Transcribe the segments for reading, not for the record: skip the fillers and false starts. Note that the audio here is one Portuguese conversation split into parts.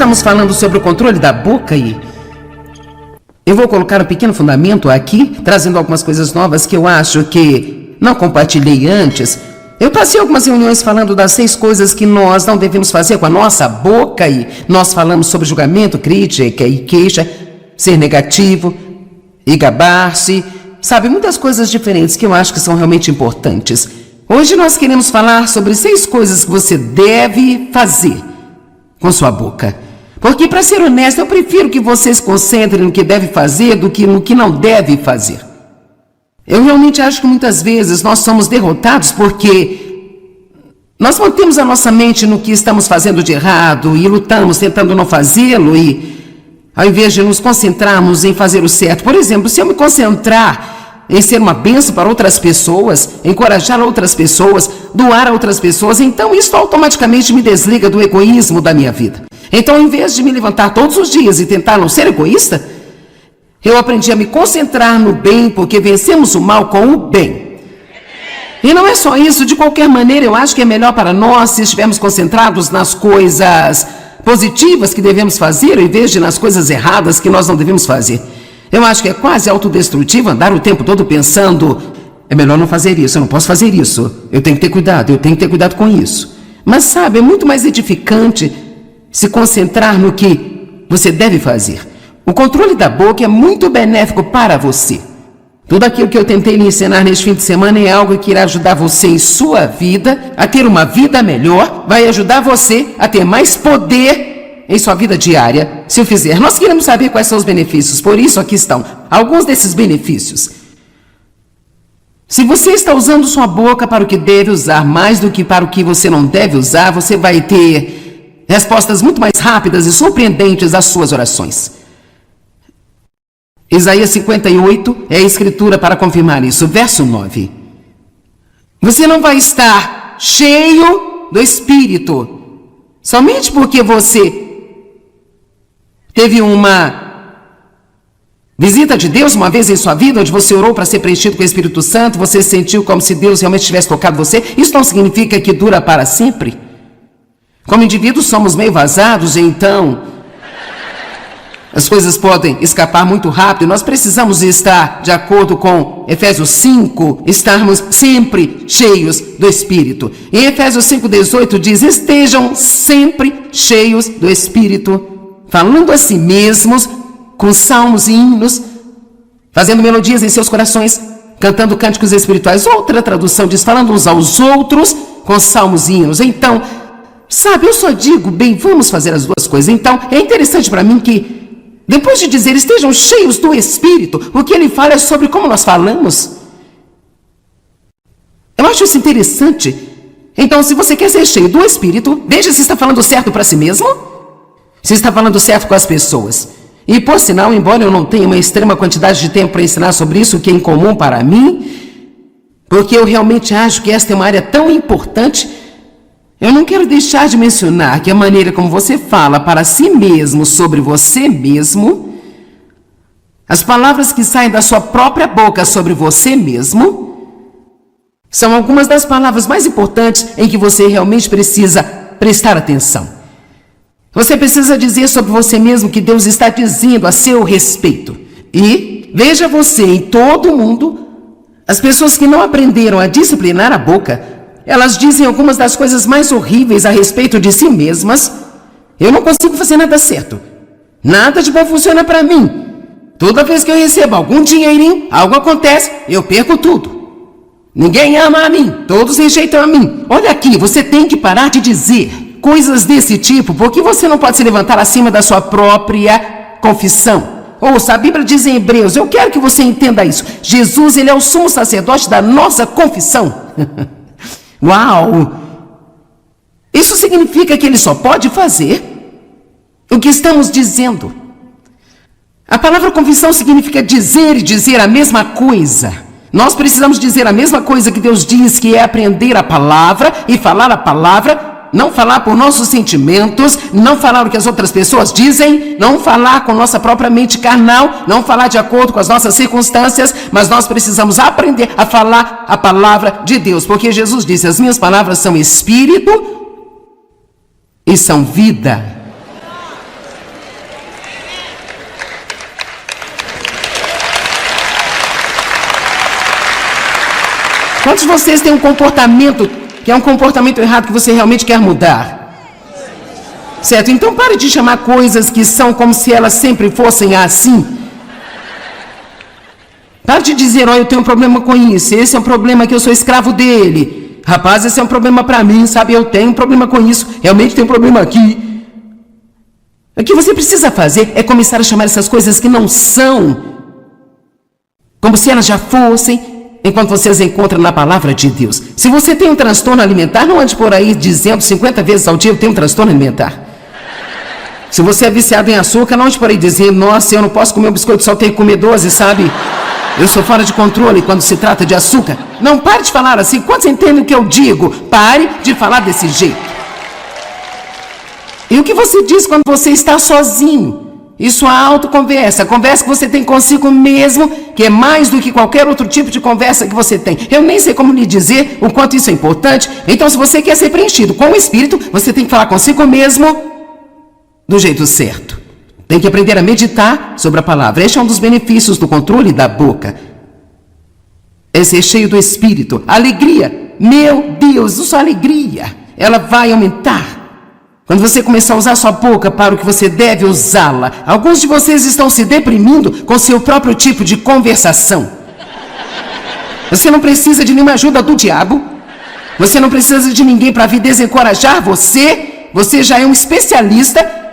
estamos falando sobre o controle da boca e eu vou colocar um pequeno fundamento aqui, trazendo algumas coisas novas que eu acho que não compartilhei antes. Eu passei algumas reuniões falando das 6 coisas que nós não devemos fazer com a nossa boca e nós falamos sobre julgamento, crítica e queixa, ser negativo e gabar-se, sabe, muitas coisas diferentes que eu acho que são realmente importantes. Hoje nós queremos falar sobre 6 coisas que você deve fazer com sua boca. Porque, para ser honesto, eu prefiro que você se concentre no que deve fazer do que no que não deve fazer. Eu realmente acho que muitas vezes nós somos derrotados porque nós mantemos a nossa mente no que estamos fazendo de errado e lutamos tentando não fazê-lo e ao invés de nos concentrarmos em fazer o certo. Por exemplo, se eu me concentrar em ser uma bênção para outras pessoas, encorajar outras pessoas, doar a outras pessoas, então isso automaticamente me desliga do egoísmo da minha vida. Então, em vez de me levantar todos os dias e tentar não ser egoísta, eu aprendi a me concentrar no bem, porque vencemos o mal com o bem. E não é só isso, de qualquer maneira, eu acho que é melhor para nós se estivermos concentrados nas coisas positivas que devemos fazer, em vez de nas coisas erradas que nós não devemos fazer. Eu acho que é quase autodestrutivo andar o tempo todo pensando, é melhor não fazer isso, eu não posso fazer isso, eu tenho que ter cuidado com isso. Mas sabe, é muito mais edificante se concentrar no que você deve fazer. O controle da boca é muito benéfico para você. Tudo aquilo que eu tentei lhe ensinar neste fim de semana é algo que irá ajudar você em sua vida a ter uma vida melhor, vai ajudar você a ter mais poder em sua vida diária, se o fizer. Nós queremos saber quais são os benefícios, por isso aqui estão alguns desses benefícios. Se você está usando sua boca para o que deve usar, mais do que para o que você não deve usar, você vai ter respostas muito mais rápidas e surpreendentes às suas orações. Isaías 58 é a escritura para confirmar isso. Verso 9. Você não vai estar cheio do Espírito somente porque você teve uma visita de Deus uma vez em sua vida, onde você orou para ser preenchido com o Espírito Santo, você sentiu como se Deus realmente tivesse tocado você. Isso não significa que dura para sempre. Como indivíduos somos meio vazados, então as coisas podem escapar muito rápido. Nós precisamos estar, de acordo com Efésios 5, estarmos sempre cheios do Espírito. Em Efésios 5:18 diz, estejam sempre cheios do Espírito, falando a si mesmos, com salmos e hinos, fazendo melodias em seus corações, cantando cânticos espirituais. Outra tradução diz, falando uns aos outros, com salmos e hinos. Então, sabe, eu só digo, bem, vamos fazer as duas coisas. Então, é interessante para mim que, depois de dizer, estejam cheios do Espírito, o que ele fala é sobre como nós falamos. Eu acho isso interessante. Então, se você quer ser cheio do Espírito, veja se está falando certo para si mesmo, se está falando certo com as pessoas. E, por sinal, embora eu não tenha uma extrema quantidade de tempo para ensinar sobre isso, que é incomum para mim, porque eu realmente acho que esta é uma área tão importante, eu não quero deixar de mencionar que a maneira como você fala para si mesmo sobre você mesmo, as palavras que saem da sua própria boca sobre você mesmo, são algumas das palavras mais importantes em que você realmente precisa prestar atenção. Você precisa dizer sobre você mesmo que Deus está dizendo a seu respeito. E veja você em todo mundo, as pessoas que não aprenderam a disciplinar a boca, elas dizem algumas das coisas mais horríveis a respeito de si mesmas. Eu não consigo fazer nada certo. Nada de bom funciona para mim. Toda vez que eu recebo algum dinheirinho, algo acontece, eu perco tudo. Ninguém ama a mim, todos rejeitam a mim. Olha aqui, você tem que parar de dizer coisas desse tipo, porque você não pode se levantar acima da sua própria confissão. Ouça, a Bíblia diz em Hebreus, eu quero que você entenda isso. Jesus, ele é o sumo sacerdote da nossa confissão. Uau! Isso significa que ele só pode fazer o que estamos dizendo. A palavra confissão significa dizer e dizer a mesma coisa. Nós precisamos dizer a mesma coisa que Deus diz, que é aprender a palavra e falar a palavra. Não falar por nossos sentimentos, não falar o que as outras pessoas dizem, não falar com nossa própria mente carnal, não falar de acordo com as nossas circunstâncias, mas nós precisamos aprender a falar a palavra de Deus, porque Jesus disse, as minhas palavras são espírito e são vida. Quantos de vocês têm um comportamento que é um comportamento errado que você realmente quer mudar? Certo? Então pare de chamar coisas que são como se elas sempre fossem assim. Pare de dizer, eu tenho um problema com isso, esse é um problema que eu sou escravo dele. Rapaz, esse é um problema para mim, sabe? Eu tenho um problema com isso, realmente tenho um problema aqui. O que você precisa fazer é começar a chamar essas coisas que não são, como se elas já fossem, enquanto você as encontra na palavra de Deus. Se você tem um transtorno alimentar, não ande por aí dizendo 50 vezes ao dia, eu tenho um transtorno alimentar. Se você é viciado em açúcar, não ande por aí dizendo, nossa, eu não posso comer um biscoito, só tenho que comer 12, sabe? Eu sou fora de controle quando se trata de açúcar. Não pare de falar assim. Quantos entendem o que eu digo? Pare de falar desse jeito. E o que você diz quando você está sozinho? Isso é autoconversa. A conversa que você tem consigo mesmo, que é mais do que qualquer outro tipo de conversa que você tem. Eu nem sei como lhe dizer o quanto isso é importante. Então, se você quer ser preenchido com o Espírito, você tem que falar consigo mesmo do jeito certo. Tem que aprender a meditar sobre a palavra. Este é um dos benefícios do controle da boca. É ser cheio do Espírito. Alegria. Meu Deus, isso é alegria. Ela vai aumentar quando você começar a usar sua boca para o que você deve usá-la. Alguns de vocês estão se deprimindo com seu próprio tipo de conversação. Você não precisa de nenhuma ajuda do diabo. Você não precisa de ninguém para vir desencorajar você. Você já é um especialista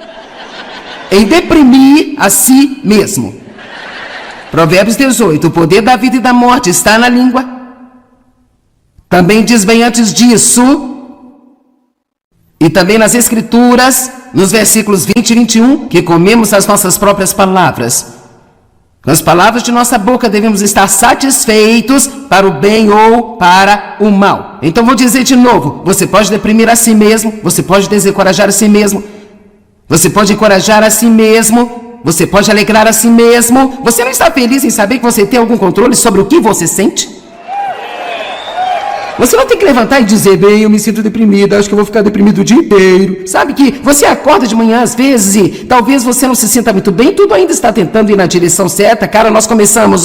em deprimir a si mesmo. Provérbios 18, o poder da vida e da morte está na língua. Também diz bem antes disso, e também nas Escrituras, nos versículos 20 e 21, que comemos as nossas próprias palavras. Com as palavras de nossa boca devemos estar satisfeitos para o bem ou para o mal. Então vou dizer de novo, você pode deprimir a si mesmo, você pode desencorajar a si mesmo, você pode encorajar a si mesmo, você pode alegrar a si mesmo. Você não está feliz em saber que você tem algum controle sobre o que você sente? Você não tem que levantar e dizer, bem, eu me sinto deprimida, acho que eu vou ficar deprimido o dia inteiro. Sabe que você acorda de manhã às vezes e talvez você não se sinta muito bem, tudo ainda está tentando ir na direção certa. Cara, nós começamos,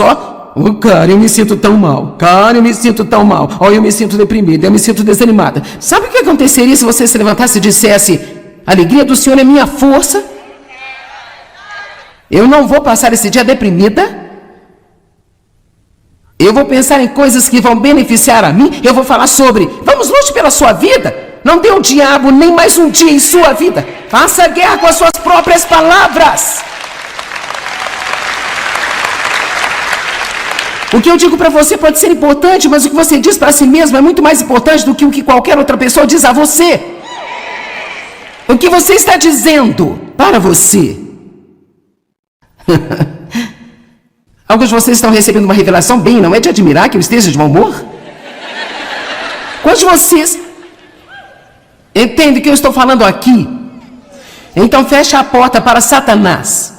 cara, eu me sinto tão mal. Cara, eu me sinto tão mal. Eu me sinto deprimida, eu me sinto desanimada. Sabe o que aconteceria se você se levantasse e dissesse, a alegria do Senhor é minha força? Eu não vou passar esse dia deprimida. Eu vou pensar em coisas que vão beneficiar a mim. Eu vou falar sobre, vamos lute pela sua vida. Não dê ao diabo nem mais um dia em sua vida. Faça guerra com as suas próprias palavras. O que eu digo para você pode ser importante, mas o que você diz para si mesmo é muito mais importante do que o que qualquer outra pessoa diz a você. O que você está dizendo para você? Alguns de vocês estão recebendo uma revelação bem, não é de admirar que eu esteja de mau humor? Quantos de vocês entendem o que eu estou falando aqui? Então feche a porta para Satanás.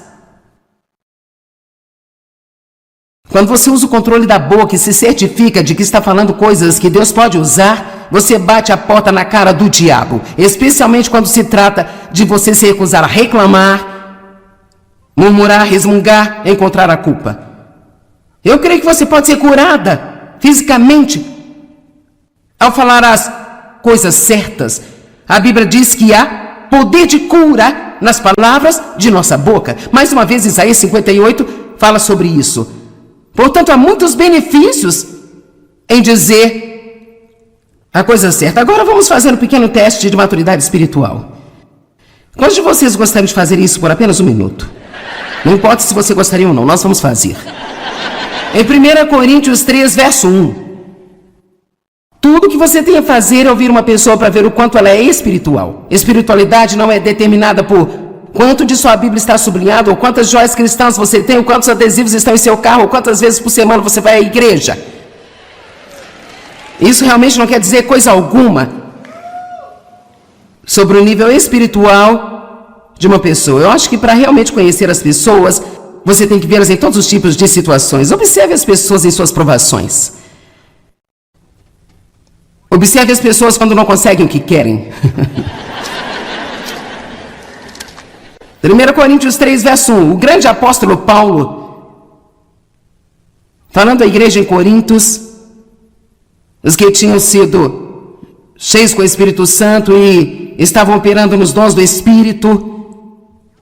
Quando você usa o controle da boca e se certifica de que está falando coisas que Deus pode usar, você bate a porta na cara do diabo. Especialmente quando se trata de você se recusar a reclamar, murmurar, resmungar, encontrar a culpa. Eu creio que você pode ser curada fisicamente ao falar as coisas certas. A Bíblia diz que há poder de cura nas palavras de nossa boca. Mais uma vez, Isaías 58 fala sobre isso. Portanto, há muitos benefícios em dizer a coisa certa. Agora vamos fazer um pequeno teste de maturidade espiritual. Quantos de vocês gostariam de fazer isso por apenas um minuto? Não importa se você gostaria ou não, nós vamos fazer. Em 1 Coríntios 3, verso 1. Tudo que você tem a fazer é ouvir uma pessoa para ver o quanto ela é espiritual. Espiritualidade não é determinada por quanto de sua Bíblia está sublinhado, ou quantas joias cristãs você tem, ou quantos adesivos estão em seu carro, ou quantas vezes por semana você vai à igreja. Isso realmente não quer dizer coisa alguma sobre o nível espiritual de uma pessoa. Eu acho que para realmente conhecer as pessoas, você tem que vê-las em todos os tipos de situações. Observe as pessoas em suas provações. Observe as pessoas quando não conseguem o que querem. 1 Coríntios 3, verso 1. O grande apóstolo Paulo, falando à igreja em Corintos, os que tinham sido cheios com o Espírito Santo e estavam operando nos dons do Espírito.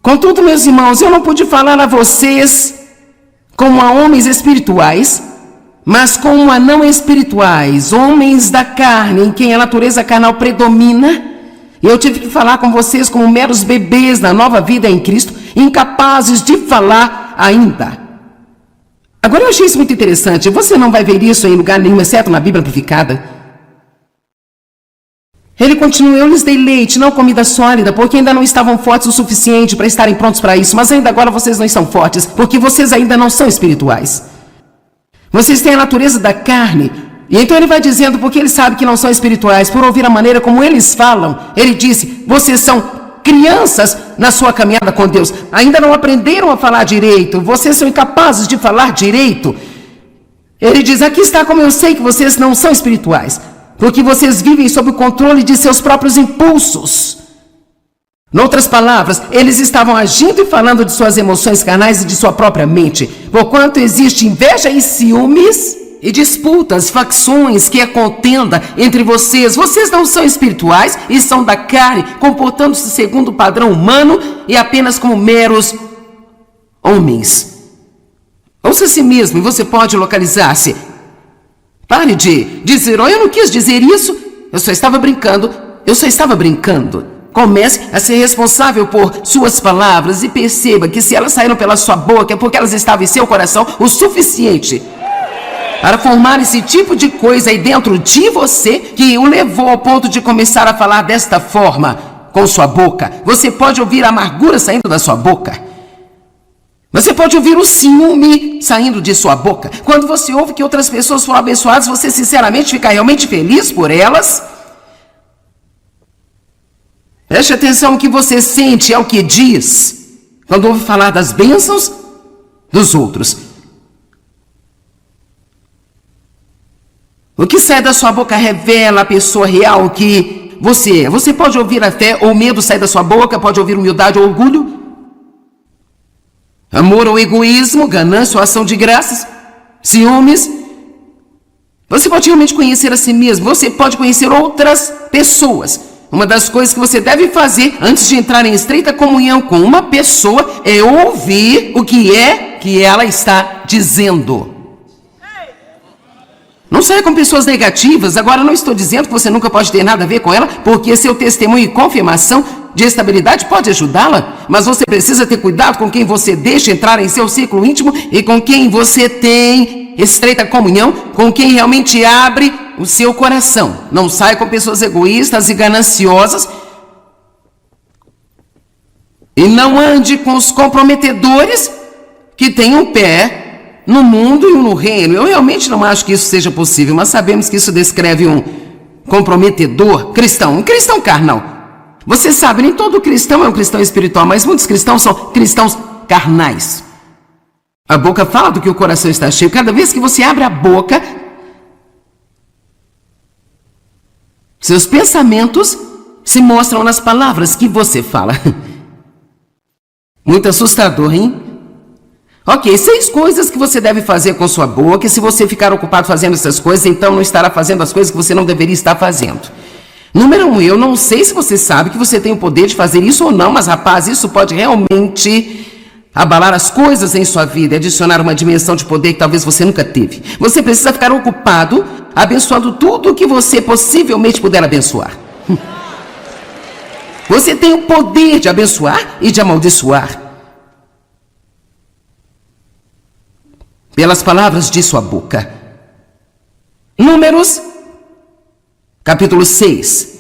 Contudo, meus irmãos, eu não pude falar a vocês como a homens espirituais, mas como a não espirituais, homens da carne, em quem a natureza carnal predomina. Eu tive que falar com vocês como meros bebês na nova vida em Cristo, incapazes de falar ainda. Agora eu achei isso muito interessante. Você não vai ver isso em lugar nenhum, exceto na Bíblia Amplificada. Ele continua: eu lhes dei leite, não comida sólida, porque ainda não estavam fortes o suficiente para estarem prontos para isso. Mas ainda agora vocês não estão fortes, porque vocês ainda não são espirituais. Vocês têm a natureza da carne. E então ele vai dizendo, porque ele sabe que não são espirituais, por ouvir a maneira como eles falam. Ele disse: vocês são crianças na sua caminhada com Deus. Ainda não aprenderam a falar direito. Vocês são incapazes de falar direito. Ele diz: aqui está como eu sei que vocês não são espirituais. Porque vocês vivem sob o controle de seus próprios impulsos. Em outras palavras, eles estavam agindo e falando de suas emoções carnais e de sua própria mente. Porquanto existe inveja e ciúmes e disputas, facções, que é contenda entre vocês. Vocês não são espirituais e são da carne, comportando-se segundo o padrão humano e apenas como meros homens. Ouça a si mesmo e você pode localizar-se. Pare de dizer: oh, eu não quis dizer isso, eu só estava brincando. Comece a ser responsável por suas palavras e perceba que se elas saíram pela sua boca é porque elas estavam em seu coração o suficiente para formar esse tipo de coisa aí dentro de você que o levou ao ponto de começar a falar desta forma com sua boca. Você pode ouvir a amargura saindo da sua boca. Você pode ouvir o ciúme saindo de sua boca. Quando você ouve que outras pessoas foram abençoadas, você sinceramente fica realmente feliz por elas? Preste atenção no que você sente e ao que diz quando ouve falar das bênçãos dos outros. O que sai da sua boca revela a pessoa real que você é. Você pode ouvir a fé ou medo sair da sua boca, pode ouvir humildade ou orgulho, amor ou egoísmo, ganância ou ação de graças, ciúmes. Você pode realmente conhecer a si mesmo, você pode conhecer outras pessoas. Uma das coisas que você deve fazer antes de entrar em estreita comunhão com uma pessoa é ouvir o que é que ela está dizendo. Não saia com pessoas negativas. Agora, não estou dizendo que você nunca pode ter nada a ver com ela, porque seu testemunho e confirmação de estabilidade pode ajudá-la, mas você precisa ter cuidado com quem você deixa entrar em seu círculo íntimo e com quem você tem estreita comunhão, com quem realmente abre o seu coração. Não saia com pessoas egoístas e gananciosas, e não ande com os comprometedores que têm um pé no mundo e um no reino. Eu realmente não acho que isso seja possível, mas sabemos que isso descreve um comprometedor cristão, um cristão carnal. Você sabe, nem todo cristão é um cristão espiritual, mas muitos cristãos são cristãos carnais. A boca fala do que o coração está cheio. Cada vez que você abre a boca, seus pensamentos se mostram nas palavras que você fala. Muito assustador, hein? Ok, 6 coisas que você deve fazer com sua boca, e se você ficar ocupado fazendo essas coisas, então não estará fazendo as coisas que você não deveria estar fazendo. Número 1, eu não sei se você sabe que você tem o poder de fazer isso ou não, mas rapaz, isso pode realmente abalar as coisas em sua vida e adicionar uma dimensão de poder que talvez você nunca teve. Você precisa ficar ocupado abençoando tudo o que você possivelmente puder abençoar. Você tem o poder de abençoar e de amaldiçoar pelas palavras de sua boca. Números, capítulo 6.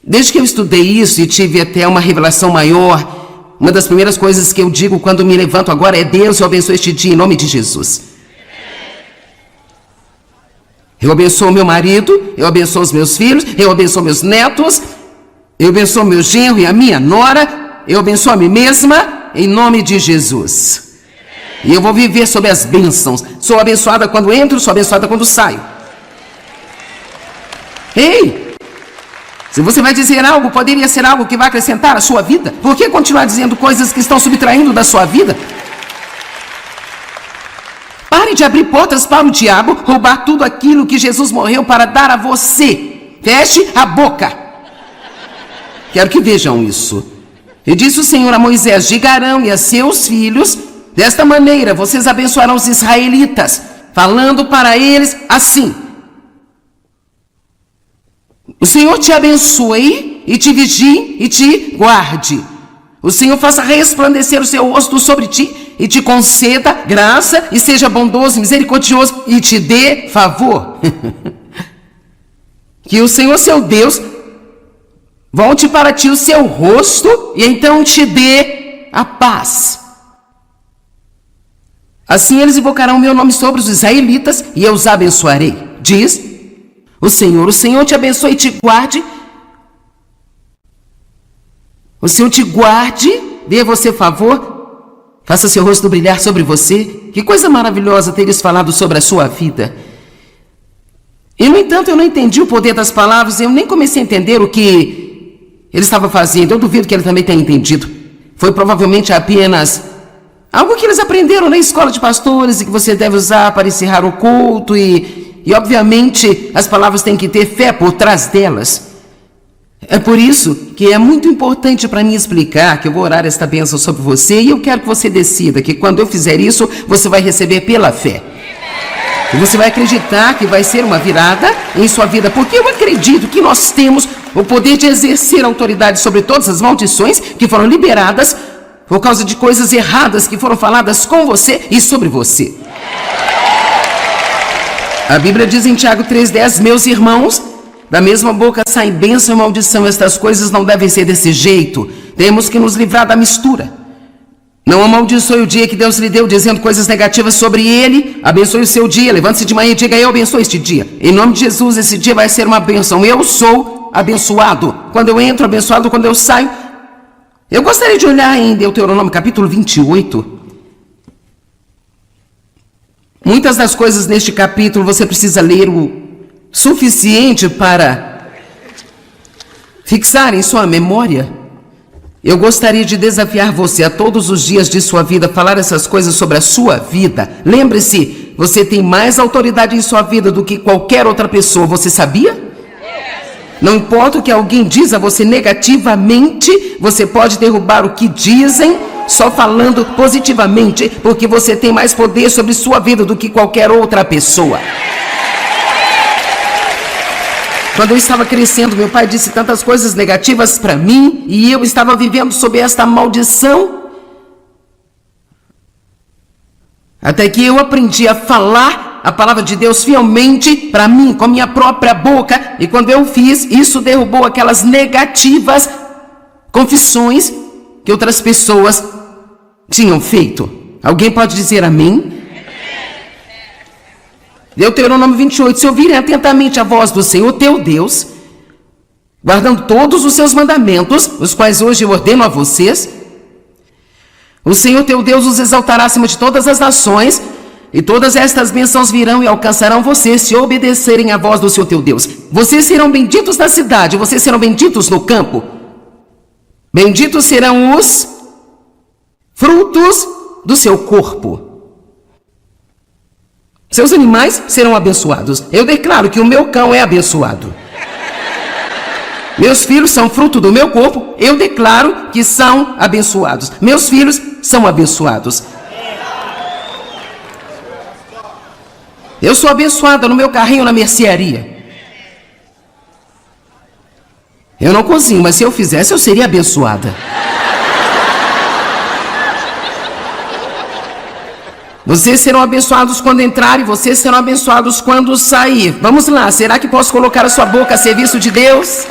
Desde que eu estudei isso e tive até uma revelação maior, uma das primeiras coisas que eu digo quando me levanto agora é: Deus, eu abençoo este dia em nome de Jesus. Eu abençoo o meu marido, eu abençoo os meus filhos, eu abençoo meus netos, eu abençoo meu genro e a minha nora, eu abençoo a mim mesma, em nome de Jesus. E eu vou viver sob as bênçãos. Sou abençoada quando entro, sou abençoada quando saio. Ei! Se você vai dizer algo, poderia ser algo que vai acrescentar à sua vida. Por que continuar dizendo coisas que estão subtraindo da sua vida? Pare de abrir portas para o diabo roubar tudo aquilo que Jesus morreu para dar a você. Feche a boca. Quero que vejam isso. E disse o Senhor a Moisés: diga a Arão e a seus filhos, desta maneira vocês abençoarão os israelitas, falando para eles assim: o Senhor te abençoe e te vigie e te guarde. O Senhor faça resplandecer o seu rosto sobre ti e te conceda graça e seja bondoso e misericordioso e te dê favor. Que o Senhor seu Deus volte para ti o seu rosto e então te dê a paz. Assim eles invocarão o meu nome sobre os israelitas e eu os abençoarei. Diz o Senhor te abençoe e te guarde. O Senhor te guarde, dê a você favor, faça seu rosto brilhar sobre você. Que coisa maravilhosa ter isso falado sobre a sua vida. E no entanto eu não entendi o poder das palavras, eu nem comecei a entender o que ele estava fazendo. Eu duvido que ele também tenha entendido. Foi provavelmente apenas algo que eles aprenderam na escola de pastores e que você deve usar para encerrar o culto e obviamente as palavras têm que ter fé por trás delas. É por isso que é muito importante para mim explicar que eu vou orar esta bênção sobre você e eu quero que você decida que quando eu fizer isso, você vai receber pela fé. E você vai acreditar que vai ser uma virada em sua vida, porque eu acredito que nós temos o poder de exercer autoridade sobre todas as maldições que foram liberadas por causa de coisas erradas que foram faladas com você e sobre você. A Bíblia diz em Tiago 3,10: meus irmãos, da mesma boca saem bênção e maldição. Estas coisas não devem ser desse jeito. Temos que nos livrar da mistura. Não amaldiçoe o dia que Deus lhe deu, dizendo coisas negativas sobre ele. Abençoe o seu dia. Levante-se de manhã e diga: eu abençoo este dia. Em nome de Jesus, esse dia vai ser uma bênção. Eu sou abençoado. Quando eu entro, abençoado. Quando eu saio. Eu gostaria de olhar em Deuteronômio capítulo 28. Muitas das coisas neste capítulo você precisa ler o suficiente para fixar em sua memória. Eu gostaria de desafiar você a todos os dias de sua vida falar essas coisas sobre a sua vida. Lembre-se, você tem mais autoridade em sua vida do que qualquer outra pessoa. Você sabia? Não importa o que alguém diz a você negativamente, você pode derrubar o que dizem só falando positivamente, porque você tem mais poder sobre sua vida do que qualquer outra pessoa. Quando eu estava crescendo, meu pai disse tantas coisas negativas para mim e eu estava vivendo sob esta maldição. Até que eu aprendi a falar a palavra de Deus fielmente para mim, com a minha própria boca. E quando eu fiz, isso derrubou aquelas negativas confissões que outras pessoas tinham feito. Alguém pode dizer amém? Deuteronômio 28, se ouvirem atentamente a voz do Senhor teu Deus, guardando todos os seus mandamentos, os quais hoje eu ordeno a vocês, o Senhor teu Deus os exaltará acima de todas as nações, e todas estas bênçãos virão e alcançarão vocês se obedecerem à voz do Senhor teu Deus. Vocês serão benditos na cidade, vocês serão benditos no campo. Benditos serão os frutos do seu corpo. Seus animais serão abençoados. Eu declaro que o meu cão é abençoado. Meus filhos são fruto do meu corpo. Eu declaro que são abençoados. Meus filhos são abençoados. Eu sou abençoada no meu carrinho na mercearia. Eu não cozinho, mas se eu fizesse, eu seria abençoada. Vocês serão abençoados quando entrarem, vocês serão abençoados quando sair. Vamos lá, será que posso colocar a sua boca a serviço de Deus?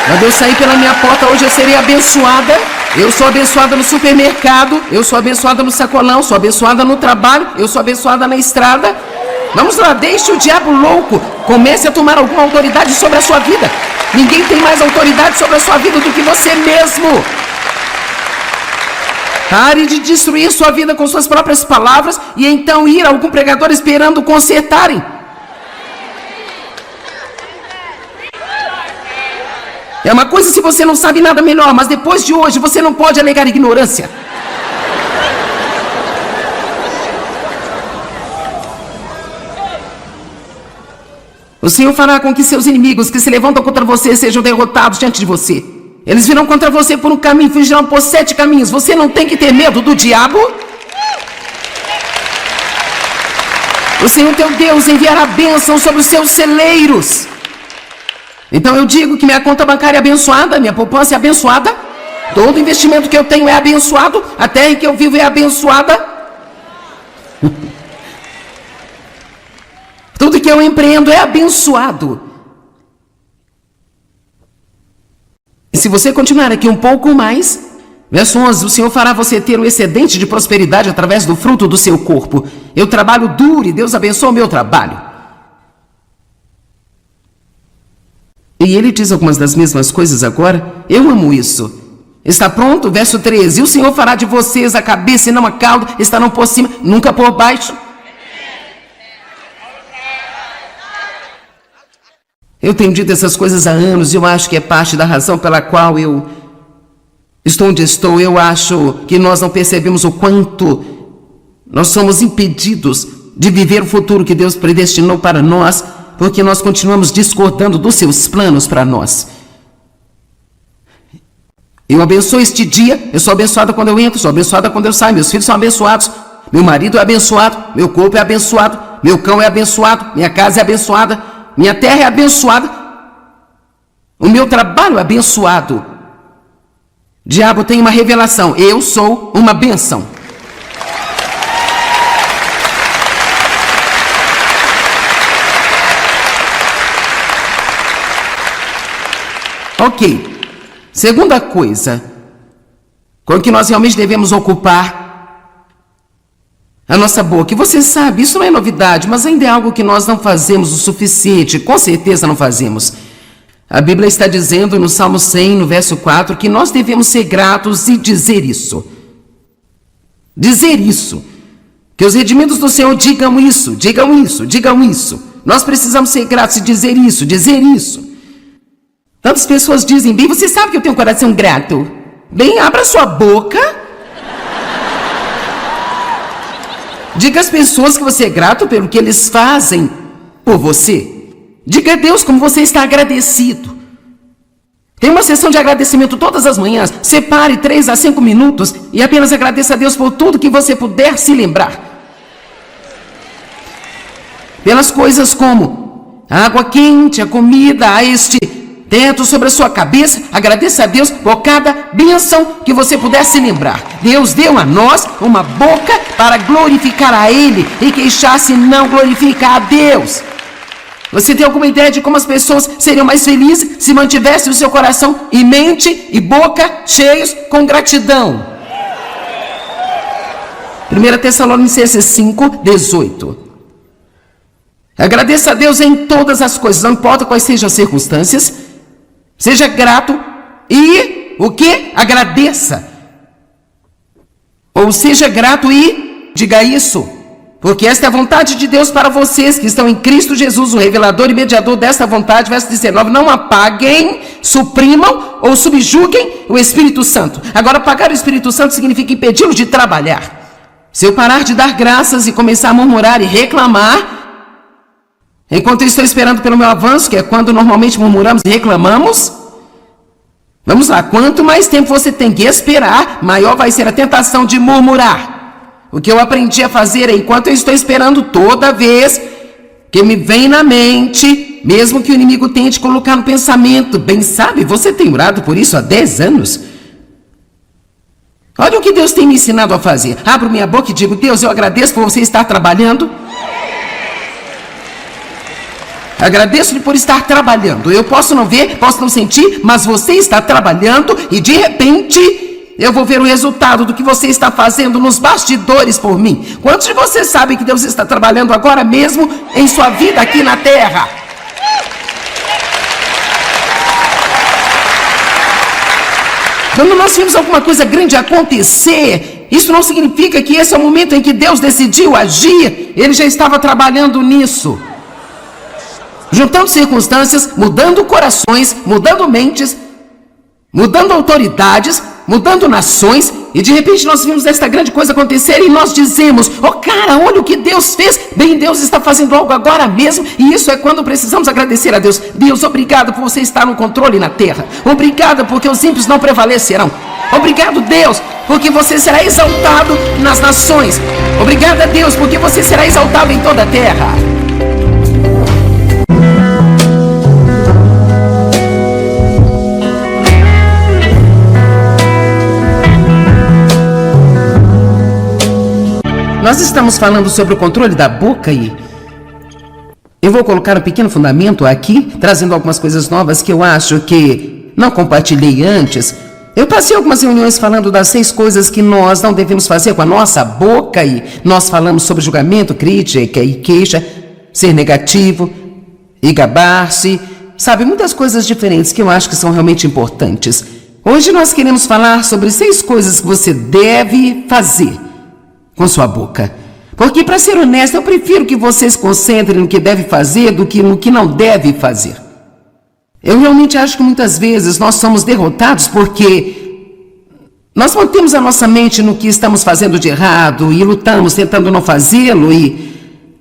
Quando eu sair pela minha porta hoje eu serei abençoada. Eu sou abençoada no supermercado, eu sou abençoada no sacolão, sou abençoada no trabalho, eu sou abençoada na estrada. Vamos lá, deixe o diabo louco, comece a tomar alguma autoridade sobre a sua vida. Ninguém tem mais autoridade sobre a sua vida do que você mesmo. Pare de destruir sua vida com suas próprias palavras e então ir a algum pregador esperando consertarem. É uma coisa se você não sabe nada melhor, mas depois de hoje você não pode alegar ignorância. O Senhor fará com que seus inimigos que se levantam contra você sejam derrotados diante de você. Eles virão contra você por um caminho, fugirão por 7 caminhos. Você não tem que ter medo do diabo. O Senhor teu Deus enviará bênção sobre os seus celeiros. Então eu digo que minha conta bancária é abençoada, minha poupança é abençoada, todo investimento que eu tenho é abençoado, a terra em que eu vivo é abençoada. Tudo que eu empreendo é abençoado. E se você continuar aqui um pouco mais, verso 11, o Senhor fará você ter um excedente de prosperidade através do fruto do seu corpo. Eu trabalho duro e Deus abençoa o meu trabalho. E ele diz algumas das mesmas coisas agora. Eu amo isso. Está pronto? Verso 13. E o Senhor fará de vocês a cabeça e não a cauda, estarão por cima, nunca por baixo. Eu tenho dito essas coisas há anos e eu acho que é parte da razão pela qual eu estou onde estou. Eu acho que nós não percebemos o quanto nós somos impedidos de viver o futuro que Deus predestinou para nós, porque nós continuamos discordando dos seus planos para nós. Eu abençoo este dia, eu sou abençoada quando eu entro, sou abençoada quando eu saio, meus filhos são abençoados, meu marido é abençoado, meu corpo é abençoado, meu cão é abençoado, minha casa é abençoada, minha terra é abençoada, o meu trabalho é abençoado. Diabo tem uma revelação, eu sou uma bênção. Ok. Segunda coisa com que nós realmente devemos ocupar a nossa boca. E você sabe, isso não é novidade, mas ainda é algo que nós não fazemos o suficiente. Com certeza não fazemos. A Bíblia está dizendo no Salmo 100, no verso 4, que nós devemos ser gratos e dizer isso. Dizer isso. Que os redimidos do Senhor digam isso, digam isso, digam isso. Nós precisamos ser gratos e dizer isso, dizer isso. Tantas pessoas dizem, bem, você sabe que eu tenho um coração grato. Bem, abra sua boca. Diga às pessoas que você é grato pelo que eles fazem por você. Diga a Deus como você está agradecido. Tem uma sessão de agradecimento todas as manhãs. Separe 3 a 5 minutos e apenas agradeça a Deus por tudo que você puder se lembrar. Pelas coisas como a água quente, a comida, a este teto sobre a sua cabeça, agradeça a Deus por cada bênção que você puder se lembrar. Deus deu a nós uma boca para glorificar a Ele, e queixar-se não glorifica a Deus. Você tem alguma ideia de como as pessoas seriam mais felizes se mantivessem o seu coração e mente e boca cheios com gratidão? 1 Tessalonicenses 5, 18. Agradeça a Deus em todas as coisas, não importa quais sejam as circunstâncias. Seja grato e o que? Agradeça. Ou seja grato e diga isso. Porque esta é a vontade de Deus para vocês que estão em Cristo Jesus, o revelador e mediador desta vontade. Verso 19, não apaguem, suprimam ou subjuguem o Espírito Santo. Agora, apagar o Espírito Santo significa impedi-lo de trabalhar. Se eu parar de dar graças e começar a murmurar e reclamar, enquanto eu estou esperando pelo meu avanço, que é quando normalmente murmuramos e reclamamos, vamos lá, quanto mais tempo você tem que esperar, maior vai ser a tentação de murmurar. O que eu aprendi a fazer é, enquanto eu estou esperando, toda vez que me vem na mente, mesmo que o inimigo tente colocar no pensamento, bem sabe, você tem orado por isso há 10 anos. Olha o que Deus tem me ensinado a fazer. Abro minha boca e digo, Deus, eu agradeço por você estar trabalhando. Agradeço-lhe por estar trabalhando. Eu posso não ver, posso não sentir, mas você está trabalhando e de repente eu vou ver o resultado do que você está fazendo nos bastidores por mim. Quantos de vocês sabem que Deus está trabalhando agora mesmo em sua vida aqui na terra? Quando nós vimos alguma coisa grande acontecer, isso não significa que esse é o momento em que Deus decidiu agir. Ele já estava trabalhando nisso. Juntando circunstâncias, mudando corações, mudando mentes, mudando autoridades, mudando nações, e de repente nós vimos esta grande coisa acontecer e nós dizemos: oh cara, olha o que Deus fez, bem, Deus está fazendo algo agora mesmo, e isso é quando precisamos agradecer a Deus. Deus, obrigado por você estar no controle na terra, obrigado porque os ímpios não prevalecerão, obrigado Deus, porque você será exaltado nas nações, obrigado a Deus, porque você será exaltado em toda a terra. Nós estamos falando sobre o controle da boca e eu vou colocar um pequeno fundamento aqui, trazendo algumas coisas novas que eu acho que não compartilhei antes. Eu passei algumas reuniões falando das 6 coisas que nós não devemos fazer com a nossa boca e nós falamos sobre julgamento, crítica e queixa, ser negativo e gabar-se, sabe, muitas coisas diferentes que eu acho que são realmente importantes. Hoje nós queremos falar sobre 6 coisas que você deve fazer com sua boca. Porque, para ser honesto, eu prefiro que você se concentre no que deve fazer do que no que não deve fazer. Eu realmente acho que muitas vezes nós somos derrotados porque nós mantemos a nossa mente no que estamos fazendo de errado e lutamos tentando não fazê-lo e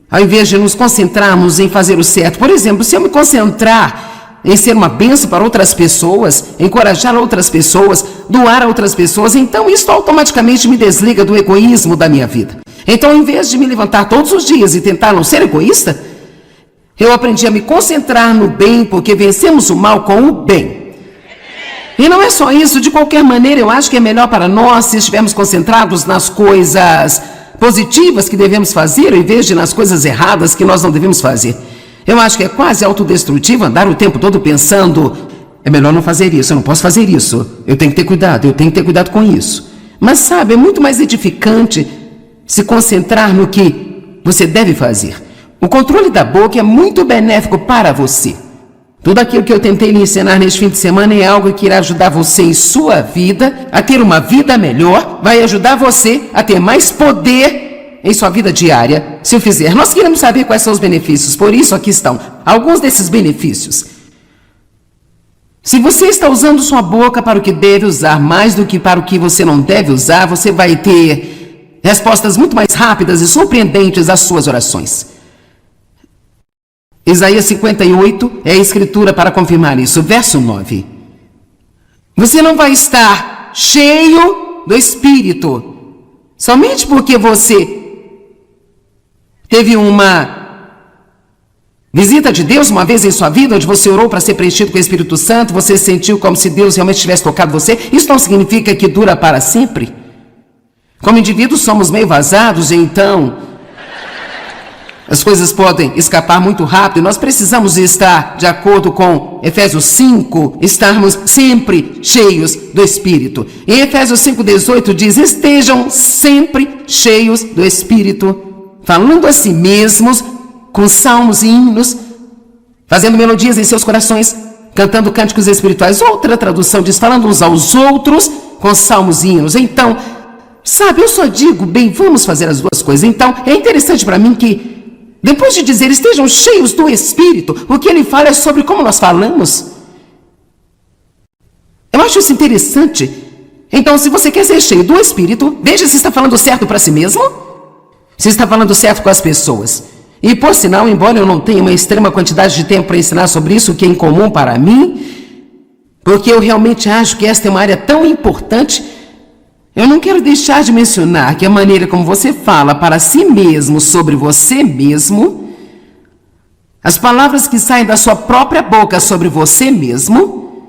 ao invés de nos concentrarmos em fazer o certo. Por exemplo, se eu me concentrar em ser uma bênção para outras pessoas, encorajar outras pessoas, doar a outras pessoas, então isso automaticamente me desliga do egoísmo da minha vida. Então, em vez de me levantar todos os dias e tentar não ser egoísta, eu aprendi a me concentrar no bem, porque vencemos o mal com o bem. E não é só isso, de qualquer maneira, eu acho que é melhor para nós se estivermos concentrados nas coisas positivas que devemos fazer, em vez de nas coisas erradas que nós não devemos fazer. Eu acho que é quase autodestrutivo andar o tempo todo pensando: é melhor não fazer isso, eu não posso fazer isso, eu tenho que ter cuidado com isso. Mas sabe, é muito mais edificante se concentrar no que você deve fazer. O controle da boca é muito benéfico para você. Tudo aquilo que eu tentei lhe ensinar neste fim de semana é algo que irá ajudar você em sua vida a ter uma vida melhor, vai ajudar você a ter mais poder em sua vida diária, se o fizer. Nós queremos saber quais são os benefícios, por isso aqui estão alguns desses benefícios. Se você está usando sua boca para o que deve usar, mais do que para o que você não deve usar, você vai ter respostas muito mais rápidas e surpreendentes às suas orações. Isaías 58 é a escritura para confirmar isso, verso 9. Você não vai estar cheio do Espírito somente porque você teve uma visita de Deus uma vez em sua vida, onde você orou para ser preenchido com o Espírito Santo, você sentiu como se Deus realmente tivesse tocado você. Isso não significa que dura para sempre. Como indivíduos somos meio vazados, então as coisas podem escapar muito rápido. Nós precisamos estar, de acordo com Efésios 5, estarmos sempre cheios do Espírito. Em Efésios 5,18 diz: estejam sempre cheios do Espírito, falando a si mesmos com salmos e hinos, fazendo melodias em seus corações, cantando cânticos espirituais. Outra tradução diz: falando uns aos outros com salmos e hinos. Então, sabe, eu só digo, bem, vamos fazer as duas coisas. Então, é interessante para mim que depois de dizer estejam cheios do Espírito, o que ele fala é sobre como nós falamos. Eu acho isso interessante. Então, se você quer ser cheio do Espírito, veja se está falando certo para si mesmo, se está falando certo com as pessoas. E por sinal, embora eu não tenha uma extrema quantidade de tempo para ensinar sobre isso, que é incomum para mim, porque eu realmente acho que esta é uma área tão importante, eu não quero deixar de mencionar que a maneira como você fala para si mesmo sobre você mesmo, as palavras que saem da sua própria boca sobre você mesmo,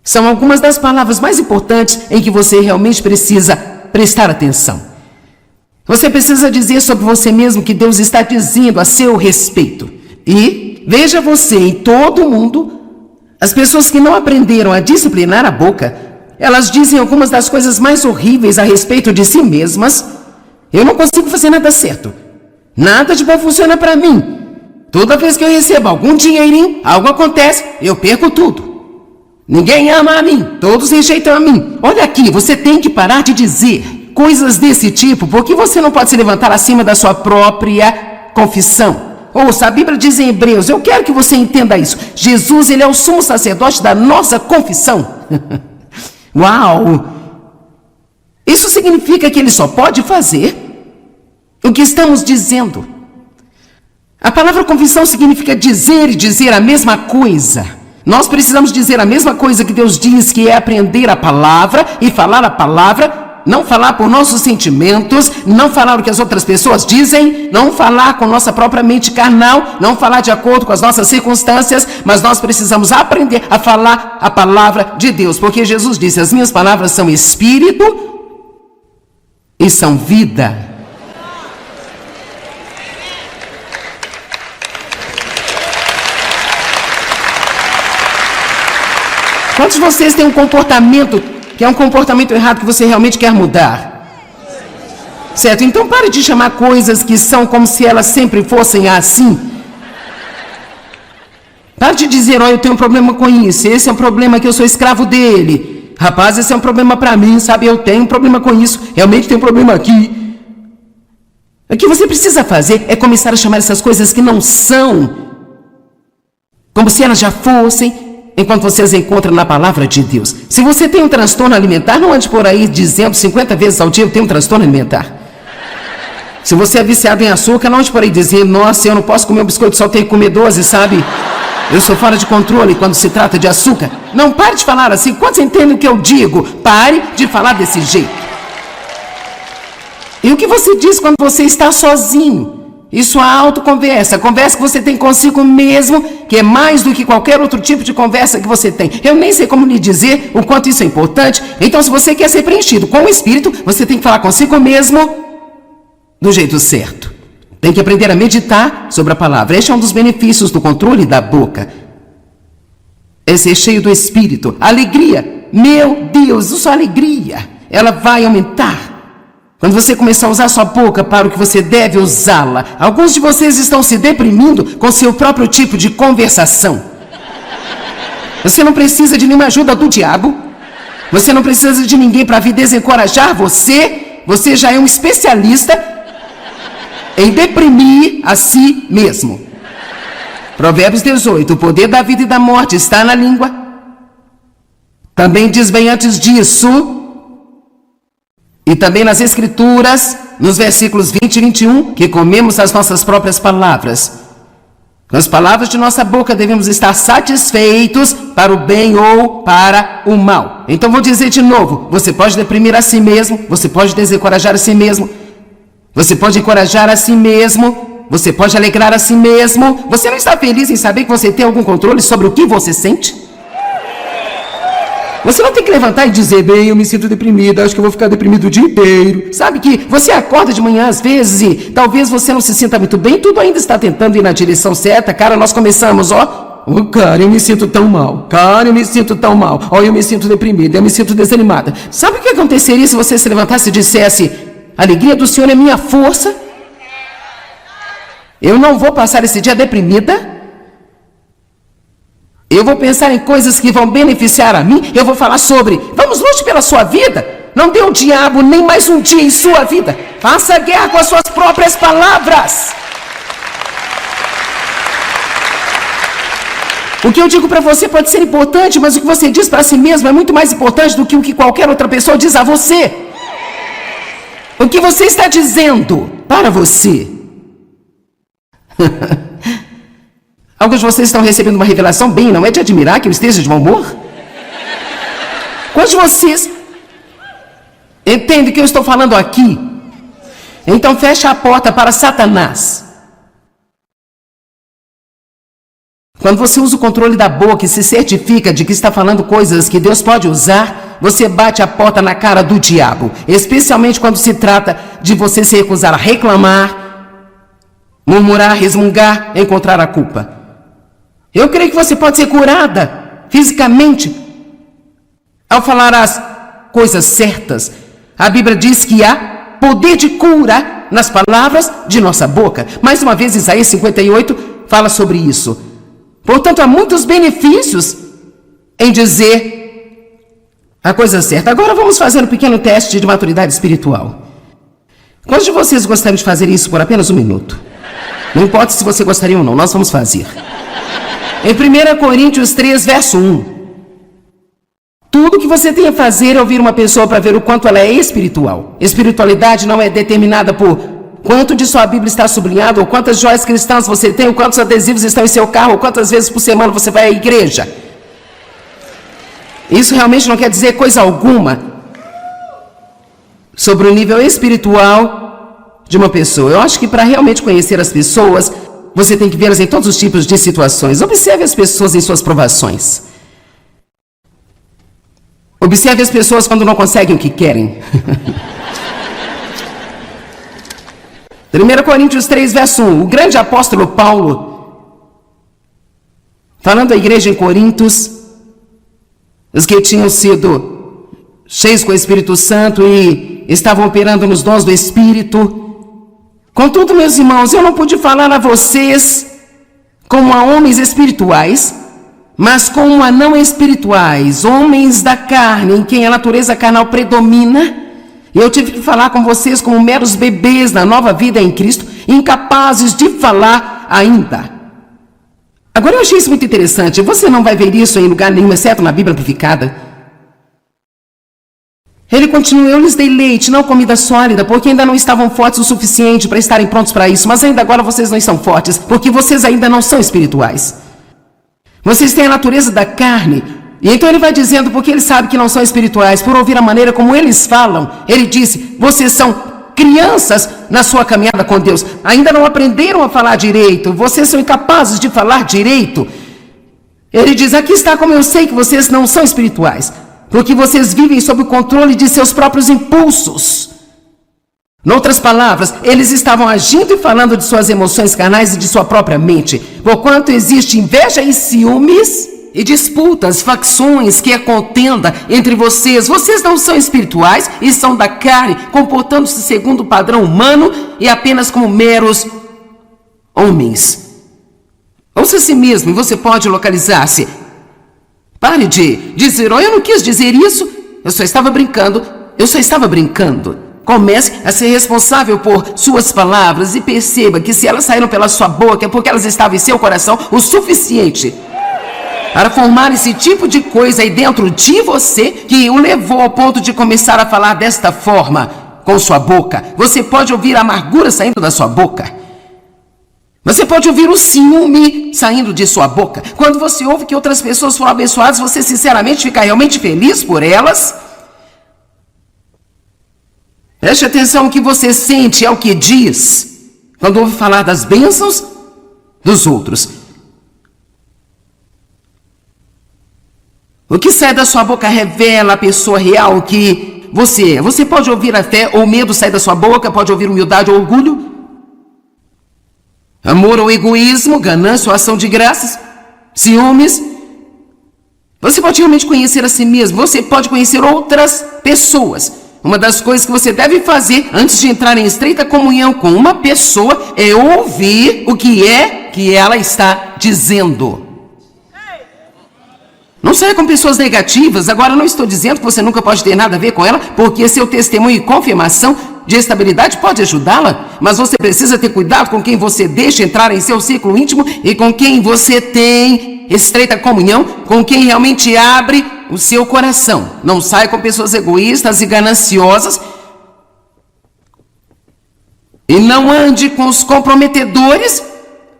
são algumas das palavras mais importantes em que você realmente precisa prestar atenção. Você precisa dizer sobre você mesmo que Deus está dizendo a seu respeito. E veja você e todo mundo, as pessoas que não aprenderam a disciplinar a boca, elas dizem algumas das coisas mais horríveis a respeito de si mesmas. Eu não consigo fazer nada certo. Nada de bom funciona para mim. Toda vez que eu recebo algum dinheirinho, algo acontece, eu perco tudo. Ninguém ama a mim, todos rejeitam a mim. Olha aqui, você tem que parar de dizer coisas desse tipo, porque você não pode se levantar acima da sua própria confissão. Ouça, a Bíblia diz em Hebreus, eu quero que você entenda isso. Jesus, ele é o sumo sacerdote da nossa confissão. Uau! Isso significa que ele só pode fazer o que estamos dizendo. A palavra convicção significa dizer e dizer a mesma coisa. Nós precisamos dizer a mesma coisa que Deus diz, que é aprender a palavra e falar a palavra, não falar por nossos sentimentos, não falar o que as outras pessoas dizem, não falar com nossa própria mente carnal, não falar de acordo com as nossas circunstâncias, mas nós precisamos aprender a falar a palavra de Deus, porque Jesus disse: as minhas palavras são espírito e são vida. Quantos de vocês têm um comportamento que é um comportamento errado que você realmente quer mudar? Certo? Então pare de chamar coisas que são como se elas sempre fossem assim. Pare de dizer: eu tenho um problema com isso, esse é um problema que eu sou escravo dele. Rapaz, esse é um problema para mim, sabe? Eu tenho um problema com isso, realmente tenho um problema aqui. O que você precisa fazer é começar a chamar essas coisas que não são, como se elas já fossem, enquanto você as encontra na palavra de Deus. Se você tem um transtorno alimentar, não ande por aí dizendo 50 vezes ao dia: eu tenho um transtorno alimentar. Se você é viciado em açúcar, não ande por aí dizendo: nossa, eu não posso comer um biscoito, só tenho que comer 12, sabe? Eu sou fora de controle quando se trata de açúcar. Não pare de falar assim. Quantos entendem o que eu digo? Pare de falar desse jeito. E o que você diz quando você está sozinho? Isso é autoconversa, conversa que você tem consigo mesmo, que é mais do que qualquer outro tipo de conversa que você tem. Eu nem sei como lhe dizer o quanto isso é importante. Então, se você quer ser preenchido com o Espírito, você tem que falar consigo mesmo do jeito certo. Tem que aprender a meditar sobre a palavra. Este é um dos benefícios do controle da boca. É ser cheio do Espírito. Alegria, meu Deus, isso é alegria. Ela vai aumentar quando você começar a usar sua boca para o que você deve usá-la. Alguns de vocês estão se deprimindo com seu próprio tipo de conversação. Você não precisa de nenhuma ajuda do diabo. Você não precisa de ninguém para vir desencorajar você. Você já é um especialista em deprimir a si mesmo. Provérbios 18. O poder da vida e da morte está na língua. Também diz bem antes disso, e também nas Escrituras, nos versículos 20 e 21, que comemos as nossas próprias palavras. Com as palavras de nossa boca devemos estar satisfeitos para o bem ou para o mal. Então vou dizer de novo: você pode deprimir a si mesmo, você pode desencorajar a si mesmo, você pode encorajar a si mesmo, você pode alegrar a si mesmo. Você não está feliz em saber que você tem algum controle sobre o que você sente? Você não tem que levantar e dizer: bem, eu me sinto deprimida, acho que eu vou ficar deprimido o dia inteiro. Sabe que você acorda de manhã às vezes e talvez você não se sinta muito bem, tudo ainda está tentando ir na direção certa. Cara, nós começamos, cara, eu me sinto tão mal. Cara, eu me sinto tão mal. Eu me sinto deprimida, eu me sinto desanimada. Sabe o que aconteceria se você se levantasse e dissesse: a alegria do Senhor é minha força? Eu não vou passar esse dia deprimida. Eu vou pensar em coisas que vão beneficiar a mim. Eu vou falar sobre: vamos lute pela sua vida. Não dê ao diabo nem mais um dia em sua vida. Faça guerra com as suas próprias palavras. O que eu digo para você pode ser importante, mas o que você diz para si mesmo é muito mais importante do que o que qualquer outra pessoa diz a você. O que você está dizendo para você? Alguns de vocês estão recebendo uma revelação. Bem, não é de admirar que eu esteja de mau humor? Quantos de vocês entendem o que eu estou falando aqui? Então feche a porta para Satanás. Quando você usa o controle da boca e se certifica de que está falando coisas que Deus pode usar, você bate a porta na cara do diabo. Especialmente quando se trata de você se recusar a reclamar, murmurar, resmungar, encontrar a culpa. Eu creio que você pode ser curada fisicamente ao falar as coisas certas. A Bíblia diz que há poder de cura nas palavras de nossa boca. Mais uma vez, Isaías 58 fala sobre isso. Portanto, há muitos benefícios em dizer a coisa certa. Agora vamos fazer um pequeno teste de maturidade espiritual. Quantos de vocês gostariam de fazer isso por apenas um minuto? Não importa se você gostaria ou não, nós vamos fazer. Em 1 Coríntios 3, verso 1. Tudo que você tem a fazer é ouvir uma pessoa para ver o quanto ela é espiritual. Espiritualidade não é determinada por quanto de sua Bíblia está sublinhado, ou quantas joias cristãs você tem, ou quantos adesivos estão em seu carro, ou quantas vezes por semana você vai à igreja. Isso realmente não quer dizer coisa alguma sobre o nível espiritual de uma pessoa. Eu acho que para realmente conhecer as pessoas, você tem que vê-las em todos os tipos de situações. Observe as pessoas em suas provações. Observe as pessoas quando não conseguem o que querem. 1 Coríntios 3, verso 1. O grande apóstolo Paulo, falando à igreja em Corintos, os que tinham sido cheios com o Espírito Santo e estavam operando nos dons do Espírito. Contudo, meus irmãos, eu não pude falar a vocês como a homens espirituais, mas como a não espirituais, homens da carne, em quem a natureza carnal predomina. Eu tive que falar com vocês como meros bebês na nova vida em Cristo, incapazes de falar ainda. Agora eu achei isso muito interessante. Você não vai ver isso em lugar nenhum, exceto na Bíblia Amplificada. Ele continua: eu lhes dei leite, não comida sólida, porque ainda não estavam fortes o suficiente para estarem prontos para isso. Mas ainda agora vocês não estão fortes, porque vocês ainda não são espirituais. Vocês têm a natureza da carne. E então ele vai dizendo, porque ele sabe que não são espirituais, por ouvir a maneira como eles falam. Ele disse: vocês são crianças na sua caminhada com Deus. Ainda não aprenderam a falar direito. Vocês são incapazes de falar direito. Ele diz: aqui está como eu sei que vocês não são espirituais. Porque vocês vivem sob o controle de seus próprios impulsos. Em outras palavras, eles estavam agindo e falando de suas emoções carnais e de sua própria mente. Porquanto existe inveja e ciúmes e disputas, facções, que é contenda entre vocês. Vocês não são espirituais e são da carne, comportando-se segundo o padrão humano e apenas como meros homens. Ouça a si mesmo e você pode localizar-se. Pare de dizer: oh, eu não quis dizer isso, eu só estava brincando. Comece a ser responsável por suas palavras e perceba que se elas saíram pela sua boca é porque elas estavam em seu coração o suficiente para formar esse tipo de coisa aí dentro de você que o levou ao ponto de começar a falar desta forma com sua boca. Você pode ouvir a amargura saindo da sua boca. Você pode ouvir o ciúme saindo de sua boca. Quando você ouve que outras pessoas foram abençoadas, você sinceramente fica realmente feliz por elas? Preste atenção no que você sente, ao que diz, quando ouve falar das bênçãos dos outros. O que sai da sua boca revela a pessoa real que você é. Você pode ouvir a fé ou medo sair da sua boca, pode ouvir humildade ou orgulho, amor ou egoísmo, ganância ou ação de graças, ciúmes. Você pode realmente conhecer a si mesmo, você pode conhecer outras pessoas. Uma das coisas que você deve fazer antes de entrar em estreita comunhão com uma pessoa é ouvir o que é que ela está dizendo. Não saia com pessoas negativas. Agora, não estou dizendo que você nunca pode ter nada a ver com ela, porque seu testemunho e confirmação de estabilidade pode ajudá-la, mas você precisa ter cuidado com quem você deixa entrar em seu círculo íntimo e com quem você tem estreita comunhão, com quem realmente abre o seu coração. Não saia com pessoas egoístas e gananciosas, e não ande com os comprometedores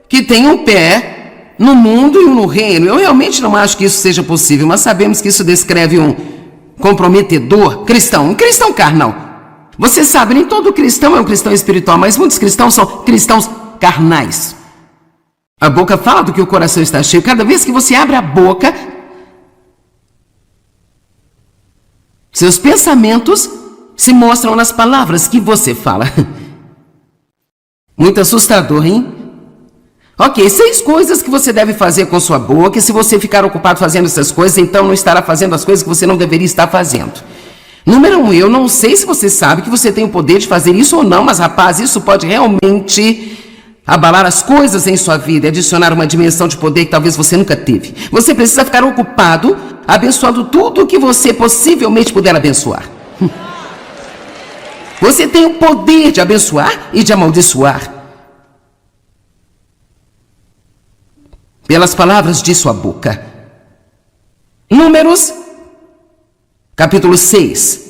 que têm um pé no mundo e um no reino. Eu realmente não acho que isso seja possível, mas sabemos que isso descreve um comprometedor cristão, um cristão carnal. Você sabe, nem todo cristão é um cristão espiritual, mas muitos cristãos são cristãos carnais. A boca fala do que o coração está cheio. Cada vez que você abre a boca, seus pensamentos se mostram nas palavras que você fala. Muito assustador, hein? Ok, 6 coisas que você deve fazer com sua boca, e se você ficar ocupado fazendo essas coisas, então não estará fazendo as coisas que você não deveria estar fazendo. Número 1, eu não sei se você sabe que você tem o poder de fazer isso ou não, mas rapaz, isso pode realmente abalar as coisas em sua vida e adicionar uma dimensão de poder que talvez você nunca teve. Você precisa ficar ocupado abençoando tudo o que você possivelmente puder abençoar. Você tem o poder de abençoar e de amaldiçoar pelas palavras de sua boca. Números capítulo 6.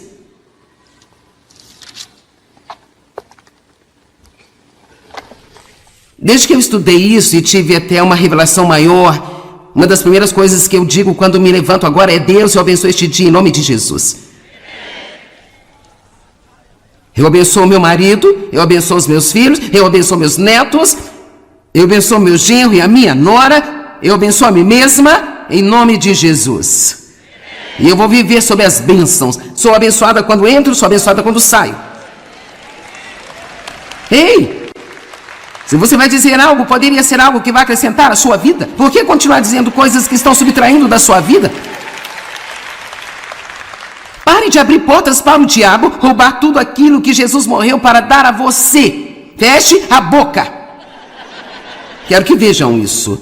Desde que eu estudei isso e tive até uma revelação maior, uma das primeiras coisas que eu digo quando me levanto agora é: Deus, eu abençoo este dia em nome de Jesus. Eu abençoo meu marido, eu abençoo os meus filhos, eu abençoo meus netos, eu abençoo meu genro e a minha nora, eu abençoo a mim mesma em nome de Jesus. E eu vou viver sob as bênçãos. Sou abençoada quando entro, sou abençoada quando saio. Ei! Se você vai dizer algo, poderia ser algo que vai acrescentar à sua vida. Por que continuar dizendo coisas que estão subtraindo da sua vida? Pare de abrir portas para o diabo roubar tudo aquilo que Jesus morreu para dar a você. Feche a boca. Quero que vejam isso.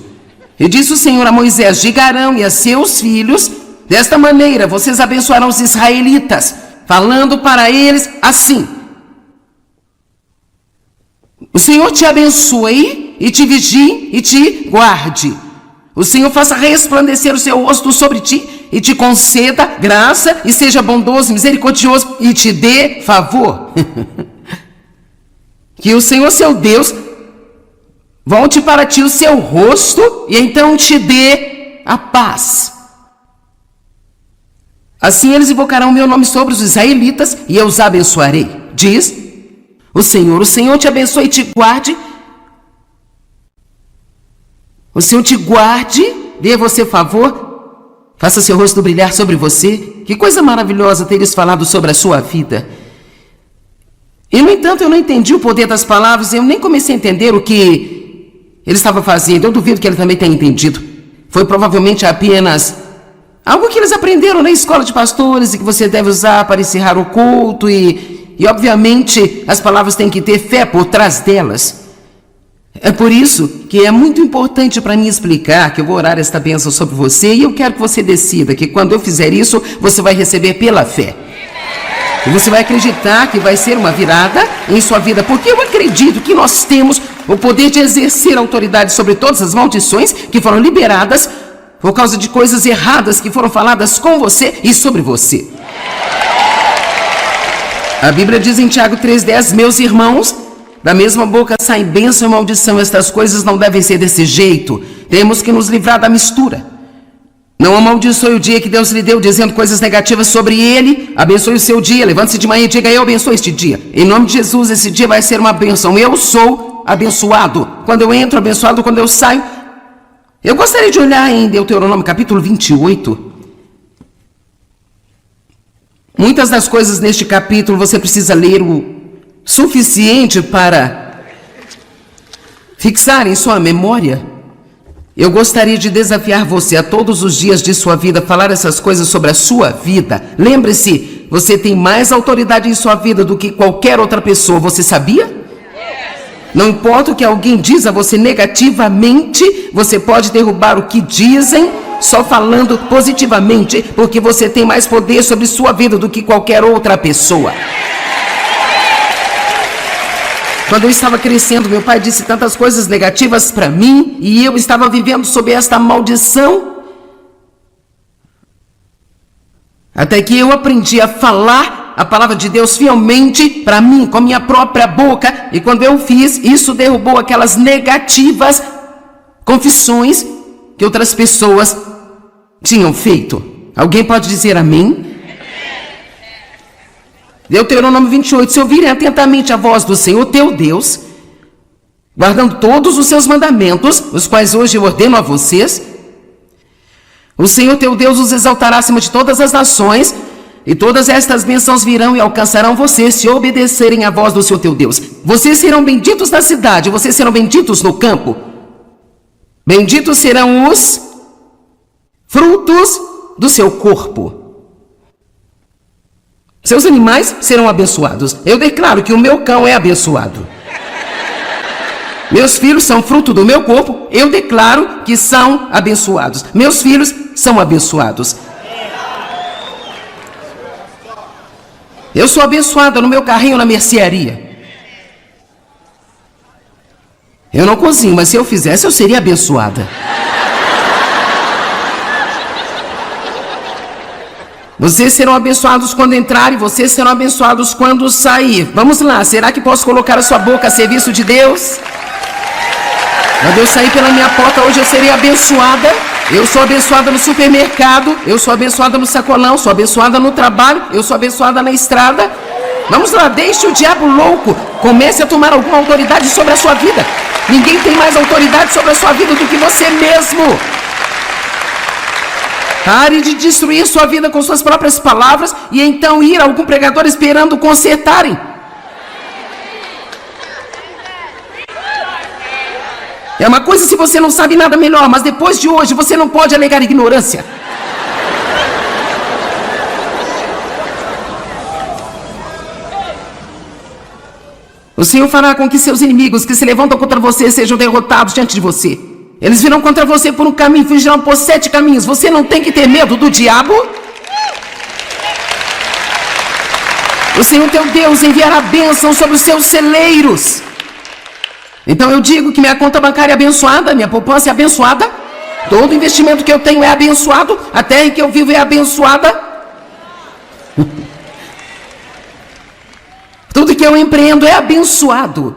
E disse o Senhor a Moisés: diga a Arão e a seus filhos: desta maneira vocês abençoarão os israelitas, falando para eles assim: o Senhor te abençoe e te vigie e te guarde. O Senhor faça resplandecer o seu rosto sobre ti e te conceda graça e seja bondoso, misericordioso e te dê favor. Que o Senhor seu Deus volte para ti o seu rosto e então te dê a paz. Assim eles invocarão o meu nome sobre os israelitas e eu os abençoarei. Diz o Senhor te abençoe e te guarde. O Senhor te guarde, dê a você favor, faça seu rosto brilhar sobre você. Que coisa maravilhosa ter isso falado sobre a sua vida. E, no entanto, eu não entendi o poder das palavras, eu nem comecei a entender o que ele estava fazendo. Eu duvido que ele também tenha entendido. Foi provavelmente apenas algo que eles aprenderam na escola de pastores e que você deve usar para encerrar o culto e obviamente, as palavras têm que ter fé por trás delas. É por isso que é muito importante para mim explicar que eu vou orar esta bênção sobre você e eu quero que você decida que quando eu fizer isso, você vai receber pela fé. E você vai acreditar que vai ser uma virada em sua vida, porque eu acredito que nós temos o poder de exercer autoridade sobre todas as maldições que foram liberadas por causa de coisas erradas que foram faladas com você e sobre você. A Bíblia diz em Tiago 3,10: meus irmãos, da mesma boca saem bênção e maldição. Estas coisas não devem ser desse jeito. Temos que nos livrar da mistura. Não amaldiçoe o dia que Deus lhe deu, dizendo coisas negativas sobre ele. Abençoe o seu dia. Levante-se de manhã e diga: eu abençoo este dia. Em nome de Jesus, esse dia vai ser uma bênção. Eu sou abençoado. Quando eu entro, abençoado. Quando eu saio. Eu gostaria de olhar em Deuteronômio capítulo 28. Muitas das coisas neste capítulo você precisa ler o suficiente para fixar em sua memória. Eu gostaria de desafiar você a todos os dias de sua vida falar essas coisas sobre a sua vida. Lembre-se, você tem mais autoridade em sua vida do que qualquer outra pessoa. Você sabia? Não importa o que alguém diz a você negativamente, você pode derrubar o que dizem só falando positivamente, porque você tem mais poder sobre sua vida do que qualquer outra pessoa. Quando eu estava crescendo, meu pai disse tantas coisas negativas para mim e eu estava vivendo sob esta maldição. Até que eu aprendi a falar a palavra de Deus fielmente para mim, com a minha própria boca. E quando eu fiz, isso derrubou aquelas negativas confissões que outras pessoas tinham feito. Alguém pode dizer amém? Deuteronômio 28. Se ouvirem atentamente a voz do Senhor teu Deus, guardando todos os seus mandamentos, os quais hoje eu ordeno a vocês, o Senhor teu Deus os exaltará acima de todas as nações, e todas estas bênçãos virão e alcançarão vocês se obedecerem à voz do Senhor teu Deus. Vocês serão benditos na cidade, vocês serão benditos no campo. Benditos serão os frutos do seu corpo. Seus animais serão abençoados. Eu declaro que o meu cão é abençoado. Meus filhos são fruto do meu corpo. Eu declaro que são abençoados. Meus filhos são abençoados. Eu sou abençoada no meu carrinho na mercearia. Eu não cozinho, mas se eu fizesse, eu seria abençoada. Vocês serão abençoados quando entrarem, vocês serão abençoados quando sair. Vamos lá, será que posso colocar a sua boca a serviço de Deus? Quando eu sair pela minha porta hoje eu serei abençoada. Eu sou abençoada no supermercado, eu sou abençoada no sacolão, sou abençoada no trabalho, eu sou abençoada na estrada. Vamos lá, deixe o diabo louco, comece a tomar alguma autoridade sobre a sua vida. Ninguém tem mais autoridade sobre a sua vida do que você mesmo. Pare de destruir sua vida com suas próprias palavras e então ir a algum pregador esperando consertarem. É uma coisa se você não sabe nada melhor, mas depois de hoje você não pode alegar ignorância. O Senhor fará com que seus inimigos que se levantam contra você sejam derrotados diante de você. Eles virão contra você por um caminho, fugirão por 7 caminhos. Você não tem que ter medo do diabo. O Senhor teu Deus enviará bênção sobre os seus celeiros. Então eu digo que minha conta bancária é abençoada, minha poupança é abençoada, todo investimento que eu tenho é abençoado, a terra em que eu vivo é abençoada. Tudo que eu empreendo é abençoado.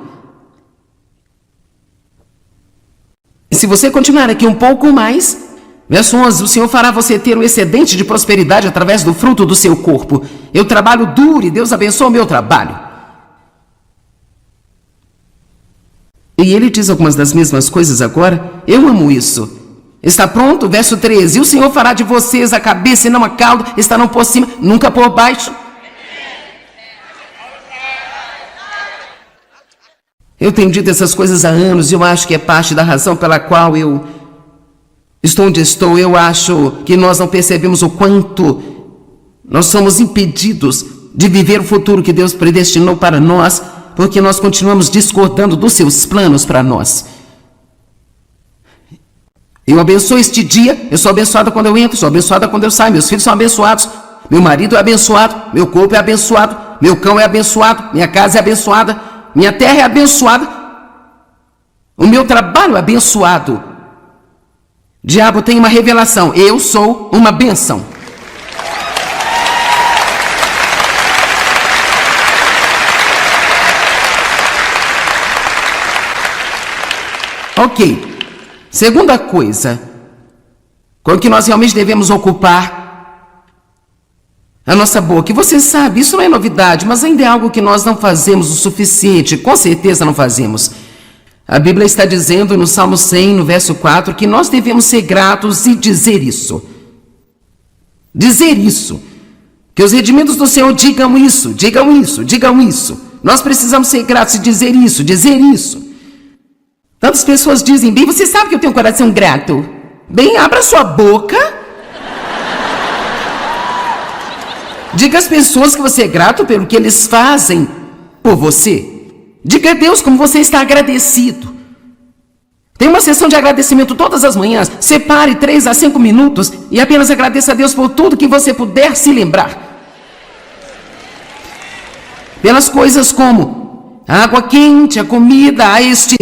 E se você continuar aqui um pouco mais, verso 11, o Senhor fará você ter um excedente de prosperidade através do fruto do seu corpo. Eu trabalho duro e Deus abençoa o meu trabalho. E ele diz algumas das mesmas coisas agora. Eu amo isso. Está pronto? Verso 13. E o Senhor fará de vocês a cabeça e não a cauda, estarão por cima, nunca por baixo. Eu tenho dito essas coisas há anos e eu acho que é parte da razão pela qual eu estou onde estou. Eu acho que nós não percebemos o quanto nós somos impedidos de viver o futuro que Deus predestinou para nós, porque nós continuamos discordando dos seus planos para nós. Eu abençoo este dia, eu sou abençoada quando eu entro, sou abençoada quando eu saio, meus filhos são abençoados, meu marido é abençoado, meu corpo é abençoado, meu cão é abençoado, minha casa é abençoada, minha terra é abençoada, o meu trabalho é abençoado. Diabo tem uma revelação, eu sou uma bênção. Ok, segunda coisa com que nós realmente devemos ocupar a nossa boca. E você sabe, isso não é novidade, mas ainda é algo que nós não fazemos o suficiente, com certeza não fazemos. A Bíblia está dizendo no Salmo 100, no verso 4, que nós devemos ser gratos e dizer isso. Dizer isso. Que os redimidos do Senhor digam isso, digam isso, digam isso. Nós precisamos ser gratos e dizer isso, dizer isso. Tantas pessoas dizem, bem, você sabe que eu tenho um coração grato. Bem, abra sua boca. Diga às pessoas que você é grato pelo que eles fazem por você. Diga a Deus como você está agradecido. Tem uma sessão de agradecimento todas as manhãs. Separe 3 a 5 minutos e apenas agradeça a Deus por tudo que você puder se lembrar. Pelas coisas como a água quente, a comida, a este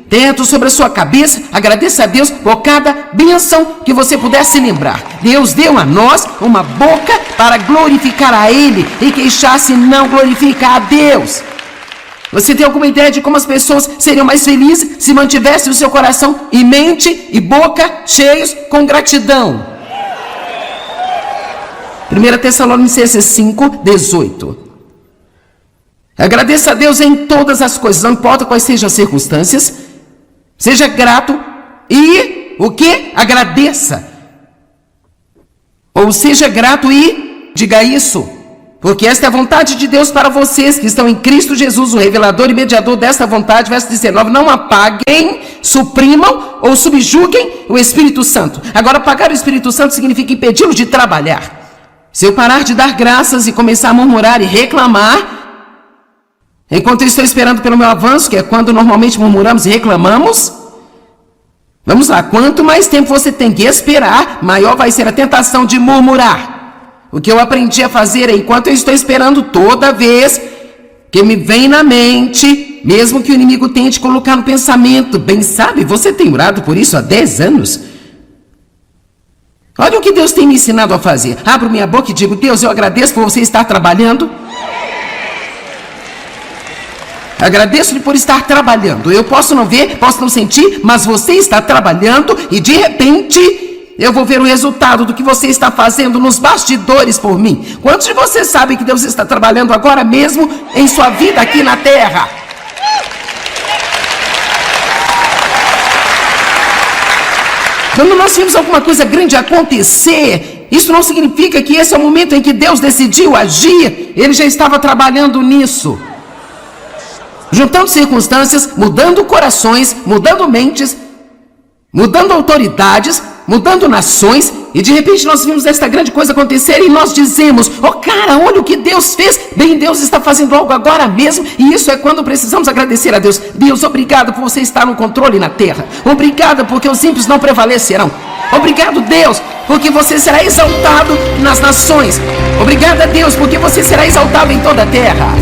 teto sobre a sua cabeça, agradeça a Deus por cada bênção que você puder se lembrar. Deus deu a nós uma boca para glorificar a Ele, e queixar-se não glorifica a Deus. Você tem alguma ideia de como as pessoas seriam mais felizes se mantivessem o seu coração e mente e boca cheios com gratidão? 1 Tessalonicenses 5, 18. Agradeça a Deus em todas as coisas, não importa quais sejam as circunstâncias. Seja grato e o que? Agradeça. Ou seja grato e diga isso. Porque esta é a vontade de Deus para vocês que estão em Cristo Jesus, o revelador e mediador desta vontade. Verso 19, não apaguem, suprimam ou subjuguem o Espírito Santo. Agora, apagar o Espírito Santo significa impedi-lo de trabalhar. Se eu parar de dar graças e começar a murmurar e reclamar, enquanto eu estou esperando pelo meu avanço, que é quando normalmente murmuramos e reclamamos, vamos lá, quanto mais tempo você tem que esperar, maior vai ser a tentação de murmurar. O que eu aprendi a fazer é, enquanto eu estou esperando, toda vez que me vem na mente, mesmo que o inimigo tente colocar no pensamento, bem sabe, você tem orado por isso há 10 anos. Olha o que Deus tem me ensinado a fazer. Abro minha boca e digo: Deus, eu agradeço por você estar trabalhando. Agradeço-lhe por estar trabalhando. Eu posso não ver, posso não sentir, mas você está trabalhando e de repente eu vou ver o resultado do que você está fazendo nos bastidores por mim. Quantos de vocês sabem que Deus está trabalhando agora mesmo em sua vida aqui na terra? Quando nós vimos alguma coisa grande acontecer, isso não significa que esse é o momento em que Deus decidiu agir. Ele já estava trabalhando nisso. Juntando circunstâncias, mudando corações, mudando mentes, mudando autoridades, mudando nações, e de repente nós vimos esta grande coisa acontecer e nós dizemos: oh cara, olha o que Deus fez. Bem, Deus está fazendo algo agora mesmo, e isso é quando precisamos agradecer a Deus. Deus, obrigado por você estar no controle na terra. Obrigado porque os ímpios não prevalecerão. Obrigado, Deus, porque você será exaltado nas nações. Obrigado a Deus porque você será exaltado em toda a terra.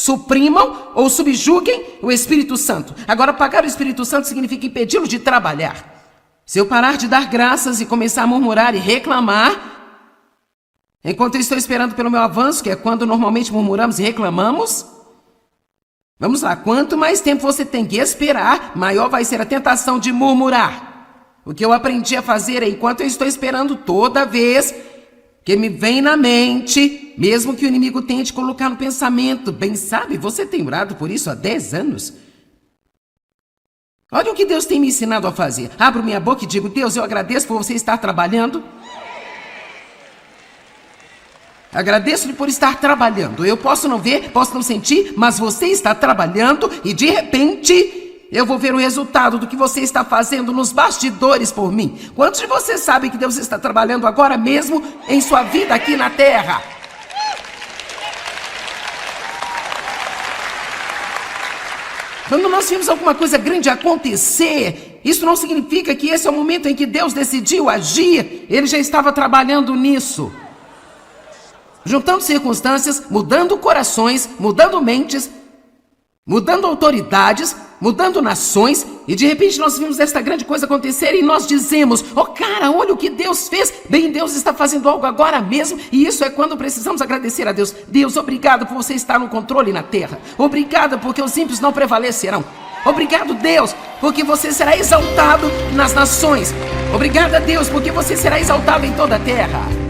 suprimam ou subjuguem o Espírito Santo. Agora, apagar o Espírito Santo significa impedi-lo de trabalhar. Se eu parar de dar graças e começar a murmurar e reclamar, enquanto eu estou esperando pelo meu avanço, que é quando normalmente murmuramos e reclamamos, vamos lá, quanto mais tempo você tem que esperar, maior vai ser a tentação de murmurar. O que eu aprendi a fazer é, enquanto eu estou esperando, toda vez que me vem na mente, mesmo que o inimigo tente colocar no pensamento, bem sabe, você tem orado por isso há 10 anos. Olha o que Deus tem me ensinado a fazer. Abro minha boca e digo, Deus, eu agradeço por você estar trabalhando. Agradeço-lhe por estar trabalhando. Eu posso não ver, posso não sentir, mas você está trabalhando e de repente eu vou ver o resultado do que você está fazendo nos bastidores por mim. Quantos de vocês sabem que Deus está trabalhando agora mesmo em sua vida aqui na terra? Quando nós vimos alguma coisa grande acontecer, isso não significa que esse é o momento em que Deus decidiu agir. Ele já estava trabalhando nisso. Juntando circunstâncias, mudando corações, mudando mentes, mudando autoridades, mudando nações, e de repente nós vimos esta grande coisa acontecer e nós dizemos, oh cara, olha o que Deus fez, bem, Deus está fazendo algo agora mesmo, e isso é quando precisamos agradecer a Deus. Deus, obrigado por você estar no controle na terra, obrigado porque os ímpios não prevalecerão, obrigado Deus, porque você será exaltado nas nações, obrigado a Deus, porque você será exaltado em toda a terra.